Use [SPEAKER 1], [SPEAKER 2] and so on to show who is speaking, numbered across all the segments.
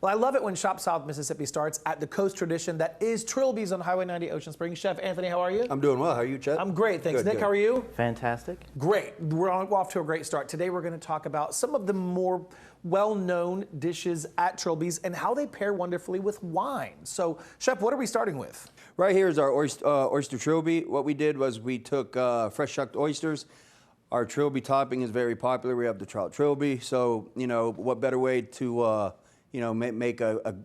[SPEAKER 1] Well, I love it when Shop South Mississippi starts at the Coast tradition that is Trilby's on Highway 90 Ocean Springs. Chef Anthony, how are you?
[SPEAKER 2] I'm doing well. How are you, Chet?
[SPEAKER 1] I'm great, thanks.
[SPEAKER 2] Good,
[SPEAKER 1] Nick,
[SPEAKER 2] good.
[SPEAKER 1] how are you?
[SPEAKER 3] Fantastic.
[SPEAKER 1] Great. We're off to a great start. Today we're going to talk about some of the more well-known dishes at Trilby's and how they pair wonderfully with wine. So, Chef, what are we starting with?
[SPEAKER 2] Right here is our oyster Trilby. What we did was we took fresh shucked oysters. Our Trilby topping is very popular. We have the trout Trilby. So, you know, what better way to, make a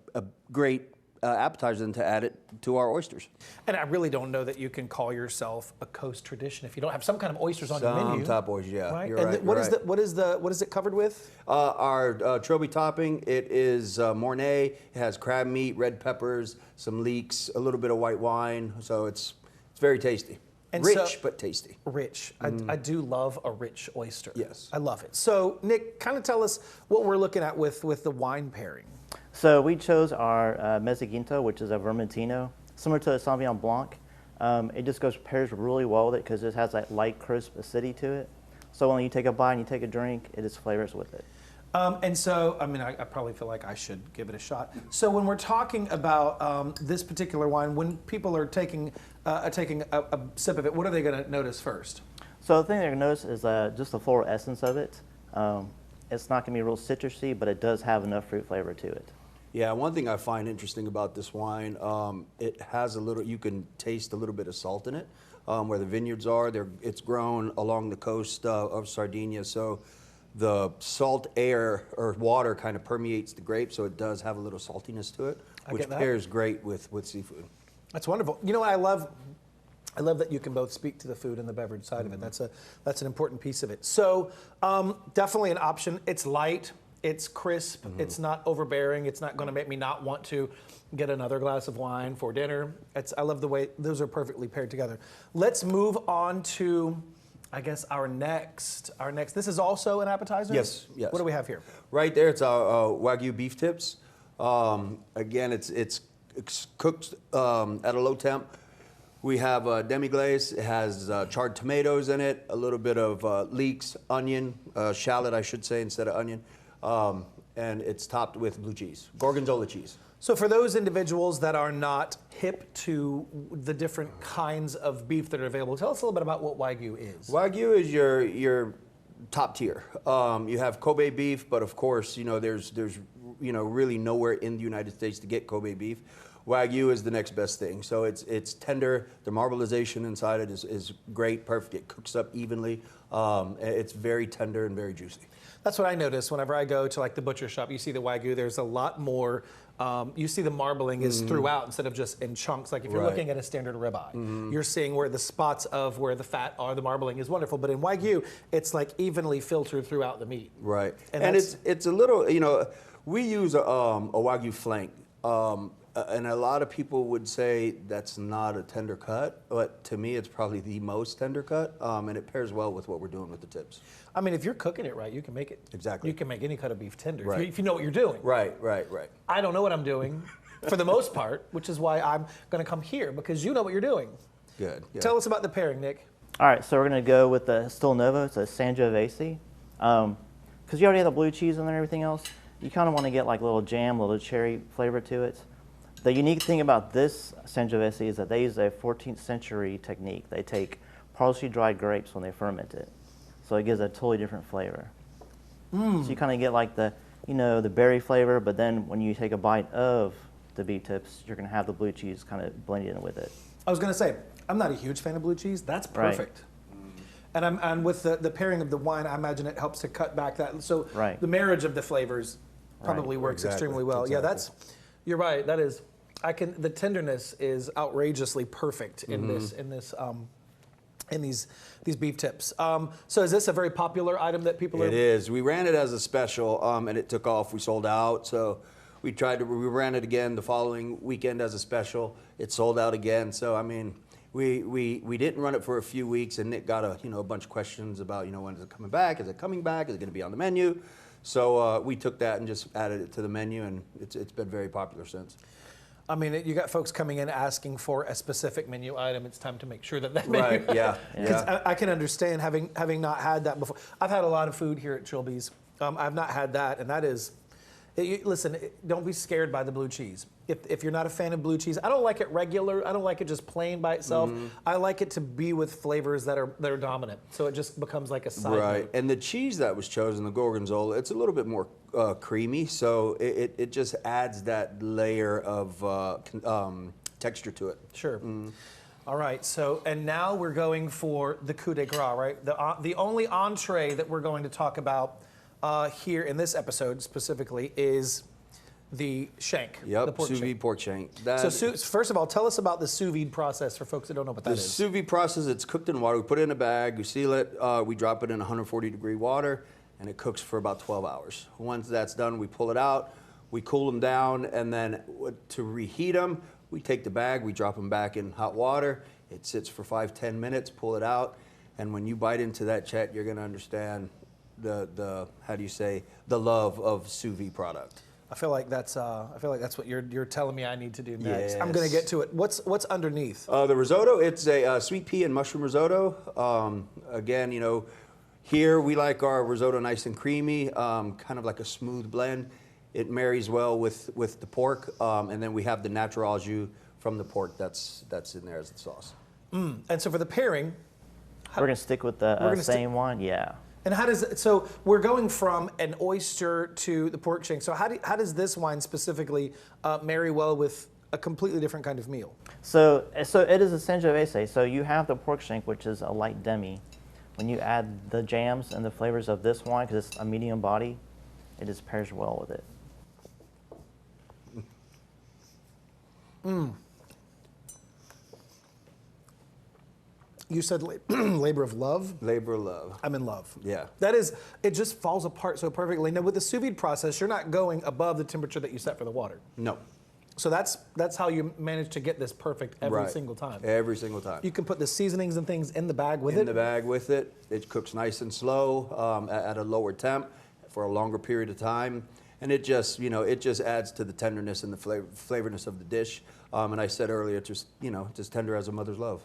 [SPEAKER 2] great appetizer than to add it to our oysters.
[SPEAKER 1] And I really don't know that you can call yourself a Coast tradition if you don't have some kind of oysters on your menu.
[SPEAKER 2] Some top oysters, yeah.
[SPEAKER 1] Right?
[SPEAKER 2] You're
[SPEAKER 1] And
[SPEAKER 2] right.
[SPEAKER 1] what is it covered with?
[SPEAKER 2] Our Trilby topping, it is Mornay. It has crab meat, red peppers, some leeks, a little bit of white wine. So it's very tasty.
[SPEAKER 1] And
[SPEAKER 2] rich, but tasty.
[SPEAKER 1] Rich. I do love a rich oyster.
[SPEAKER 2] Yes.
[SPEAKER 1] I love it. So, Nick, kind of tell us what we're looking at with the wine pairing.
[SPEAKER 3] So we chose our Mezzoginto, which is a Vermentino, similar to a Sauvignon Blanc. It just pairs really well with it because it has that light, crisp acidity to it. So when you take a bite and you take a drink, it just flavors with it.
[SPEAKER 1] And so, I mean, I probably feel like I should give it a shot. So when we're talking about this particular wine, when people are taking a sip of it, what are they going to notice first?
[SPEAKER 3] So the thing they're going to notice is just the floral essence of it. It's not going to be real citrusy, but it does have enough fruit flavor to it.
[SPEAKER 2] Yeah, one thing I find interesting about this wine, it has a little, you can taste a little bit of salt in it. Where the vineyards are, it's grown along the coast of Sardinia, so the salt air or water kind of permeates the grape, so it does have a little saltiness to it, which pairs great with seafood.
[SPEAKER 1] That's wonderful. You know what I love? I love that you can both speak to the food and the beverage side of it. That's an important piece of it. So definitely an option. It's light. It's crisp. It's not overbearing. It's not going to make me not want to get another glass of wine for dinner. I love the way those are perfectly paired together. Let's move on to, I guess, our next. This is also an appetizer?
[SPEAKER 2] Yes, yes.
[SPEAKER 1] What do we have here?
[SPEAKER 2] Right there, it's our Wagyu beef tips. Again, it's cooked at a low temp. We have demi-glace. It has charred tomatoes in it, a little bit of leeks, onion, shallot, I should say, instead of onion. And it's topped with blue cheese, gorgonzola cheese.
[SPEAKER 1] So for those individuals that are not hip to the different kinds of beef that are available, tell us a little bit about what Wagyu is.
[SPEAKER 2] Wagyu is your top tier. You have Kobe beef, but of course, there's really nowhere in the United States to get Kobe beef. Wagyu is the next best thing. So it's tender. The marbleization inside it is great, perfect. It cooks up evenly. It's very tender and very juicy.
[SPEAKER 1] That's what I notice whenever I go to like the butcher shop. You see the Wagyu, there's a lot more, you see the marbling is throughout instead of just in chunks. Like if you're looking at a standard ribeye, you're seeing where the spots of where the fat are, the marbling is wonderful. But in Wagyu, it's like evenly filtered throughout the meat.
[SPEAKER 2] Right. And it's a little, we use a Wagyu flank. And a lot of people would say that's not a tender cut, but to me it's probably the most tender cut, and it pairs well with what we're doing with the tips.
[SPEAKER 1] I mean, if you're cooking it right, you can make it.
[SPEAKER 2] Exactly.
[SPEAKER 1] You can make any cut of beef tender
[SPEAKER 2] Right.
[SPEAKER 1] if you know what you're doing.
[SPEAKER 2] Right.
[SPEAKER 1] I don't know what I'm doing for the most part, which is why I'm going to come here because you know what you're doing.
[SPEAKER 2] Good. Yeah.
[SPEAKER 1] Tell us about the pairing, Nick.
[SPEAKER 3] All right, so we're going to go with the Stilnovo. It's a Sangiovese. Because you already have the blue cheese in there and everything else, you kind of want to get like a little jam, a little cherry flavor to it. The unique thing about this Sangiovese is that they use a 14th century technique. They take partially dried grapes when they ferment it. So it gives a totally different flavor. So you kind of get like the berry flavor, but then when you take a bite of the beef tips, you're going to have the blue cheese kind of blended in with it.
[SPEAKER 1] I was going to say, I'm not a huge fan of blue cheese. That's perfect. Right. And with the pairing of the wine, I imagine it helps to cut back that. So the marriage of the flavors probably works extremely well. Exactly. Yeah, you're right. That is, the tenderness is outrageously perfect in these beef tips. So is this a very popular item that people are?
[SPEAKER 2] It is. We ran it as a special, and it took off. We sold out. So we ran it again the following weekend as a special. It sold out again. So I mean, we didn't run it for a few weeks, and Nick got a bunch of questions about when is it coming back? Is it coming back? Is it going to be on the menu? So we took that and just added it to the menu, and it's been very popular since.
[SPEAKER 1] I mean, you got folks coming in asking for a specific menu item. It's time to make sure that menu.
[SPEAKER 2] Right. Yeah.
[SPEAKER 1] Because I can understand having not had that before. I've had a lot of food here at Trilby's. I've not had that, and that is, Listen, don't be scared by the blue cheese. If you're not a fan of blue cheese, I don't like it regular. I don't like it just plain by itself. I like it to be with flavors that are dominant. So it just becomes like a side
[SPEAKER 2] Right,
[SPEAKER 1] note.
[SPEAKER 2] and the cheese that was chosen, the gorgonzola, it's a little bit more creamy, so it just adds that layer of texture to it.
[SPEAKER 1] Sure. All right. So, and now we're going for the coup de grace, right? The only entree that we're going to talk about here in this episode specifically is the shank.
[SPEAKER 2] Yep,
[SPEAKER 1] the pork
[SPEAKER 2] sous vide
[SPEAKER 1] shank.
[SPEAKER 2] pork shank.
[SPEAKER 1] So, first of all, tell us about the sous vide process for folks that don't know what that
[SPEAKER 2] The
[SPEAKER 1] is.
[SPEAKER 2] sous vide process, it's cooked in water. We put it in a bag, we seal it, we drop it in 140-degree water, and it cooks for about 12 hours. Once that's done, we pull it out, we cool them down, and then to reheat them, we take the bag, we drop them back in hot water. It sits for 5-10 minutes, pull it out, and when you bite into that, Chet, you're going to understand the how do you say, the love of sous vide product.
[SPEAKER 1] I feel like that's what you're telling me I need to do next. I'm
[SPEAKER 2] Yes.
[SPEAKER 1] going to get to it. What's underneath?
[SPEAKER 2] The risotto, it's a sweet pea and mushroom risotto. Again, you know, here we like our risotto nice and creamy, kind of like a smooth blend. It marries well with the pork, and then we have the natural au jus from the pork that's in there as the sauce.
[SPEAKER 1] And so for the pairing,
[SPEAKER 3] We're going to stick with the
[SPEAKER 1] gonna
[SPEAKER 3] same one, yeah.
[SPEAKER 1] and how does it, so we're going from an oyster to the pork shank. So how does this wine specifically marry well with a completely different kind of meal?
[SPEAKER 3] So it is a Sangiovese. So you have the pork shank, which is a light demi. When you add the jams and the flavors of this wine, because it's a medium body, it just pairs well with it.
[SPEAKER 1] You said labor of love.
[SPEAKER 2] Labor of love.
[SPEAKER 1] I'm in love.
[SPEAKER 2] Yeah.
[SPEAKER 1] That is, it just falls apart so perfectly. Now with the sous vide process, you're not going above the temperature that you set for the water.
[SPEAKER 2] No.
[SPEAKER 1] So that's how you manage to get this perfect every
[SPEAKER 2] Right.
[SPEAKER 1] single time.
[SPEAKER 2] Every single time.
[SPEAKER 1] You can put the seasonings and things in the bag with
[SPEAKER 2] in
[SPEAKER 1] it.
[SPEAKER 2] the bag with it. It cooks nice and slow at a lower temp for a longer period of time. And it just, you know, it just adds to the tenderness and the flavorness of the dish. And I said earlier, just, you know, just tender as a mother's love.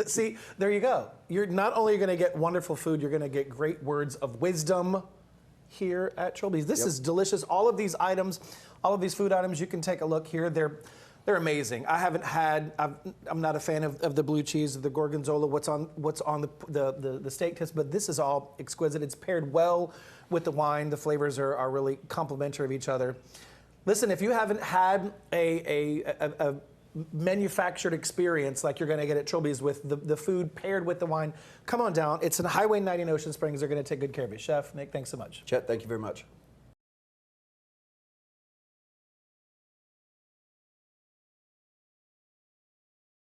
[SPEAKER 1] See, there you go. You're not only going to get wonderful food, you're going to get great words of wisdom here at Trilby's. This
[SPEAKER 2] Yep.
[SPEAKER 1] is delicious. All of these items, all of these food items, you can take a look here. They're amazing. I'm not a fan of the blue cheese, the gorgonzola, what's on the steak tips, but this is all exquisite. It's paired well with the wine. The flavors are really complementary of each other. Listen, if you haven't had a manufactured experience like you're going to get at Trilby's with the food paired with the wine, come on down. It's in Highway 90 in Ocean Springs. They're going to take good care of you. Chef Nick, thanks so much.
[SPEAKER 2] Chet, thank you very much.